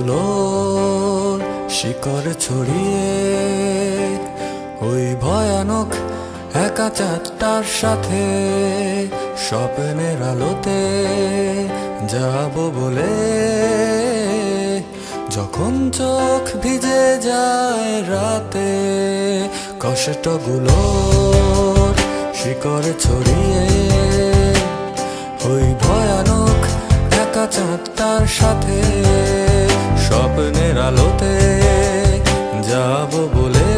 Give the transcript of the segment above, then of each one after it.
কষ্টগুলোর শিকড় ছড়িয়ে ওই ভয়ানক একা চাঁদটার সাথে স্বপ্নের আলোতে যাব বলে, যখন চোখ ভিজে যায় রাতে। কষ্টগুলোর শিকড় ছড়িয়ে ওই ভয়ানক একা চাঁদটার সাথে স্বপ্নের আলোতে যাব বলে,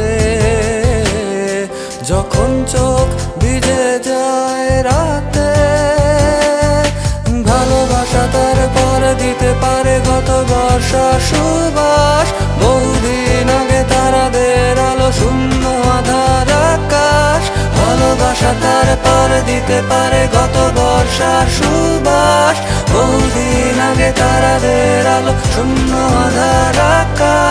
যখন চোখ ভিজে যায় রাতে। ভালোবাসা তার পর দিতে পারে গত বর্ষা সুবাস, বহুদিন আগে তারাদের আলো শূন্য আধার আকাশ। ভালোবাসা তার পর দিতে পারে গত বর্ষা সুবাস, বহুদিন আগে তারাদের আলো শূন্য আধার আকাশ।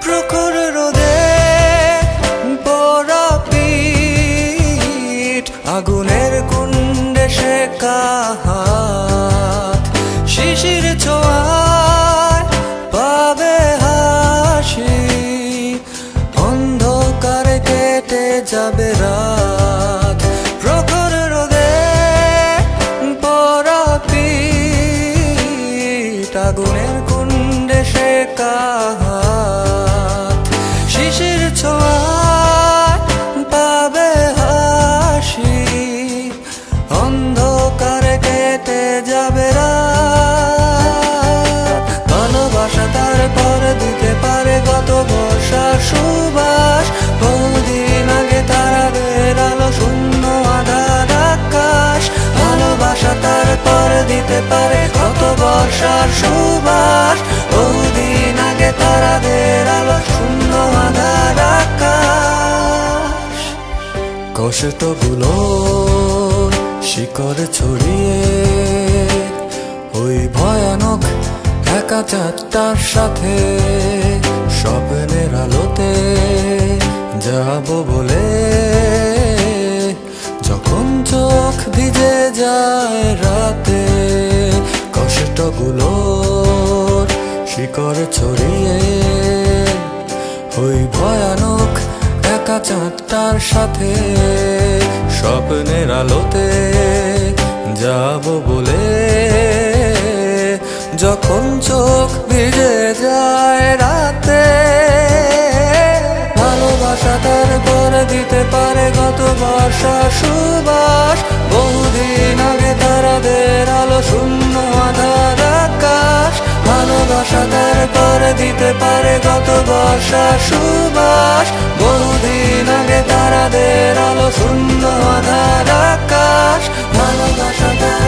প্রখর রোদে পোড়া পিঠ, আগুনের কুণ্ডে শেখা হাত, শিশির ছোঁয়ায় পাবে হাসি, অন্ধকারে কেটে যাবে রাত। প্রখর রোদে পোড়া পিঠ, আগুনের কুণ্ডে শেখা হাত, শিশির ছোঁয়ায় পাবে হাসি, অন্ধকারে কেটে যাবে রাত। ভালোবাসা তার পর দিতে পারে গত বর্ষা সুবাস, বহুদিন আগে তারাদের আলো শূন্য আধার আকাশ। ভালোবাসা তার পর দিতে পারে গত বর্ষার সুবাস, বহুদিন আগে তারাদের আলো শূন্য আধার আকাশ। কষ্টগুলোর শিকড় ছড়িয়ে ওই ভয়ানক একা চাঁদটার সাথে স্বপ্নের আলোতে যাব বলে, যখন চোখ ভিজে যায় রাতে। কষ্টগুলোর শিকড় ছড়িয়ে ওই ভয়ানক একা চাঁদটার সাথে স্বপ্নের আলোতে যাব বলে, যখন চোখ ভিজে যায় রাতে। ভালোবাসা তার পর দিতে পারে গত বর্ষা সুবাস, বহুদিন আগে তারাদের আলো শূন্য আধার আকাশ। ভালোবাসা তার পর দিতে পারে গত বর্ষা সুবাস, বহুদিন আগে তারাদের আলো শূন্য আধার আকাশ। ভালোবাসা তার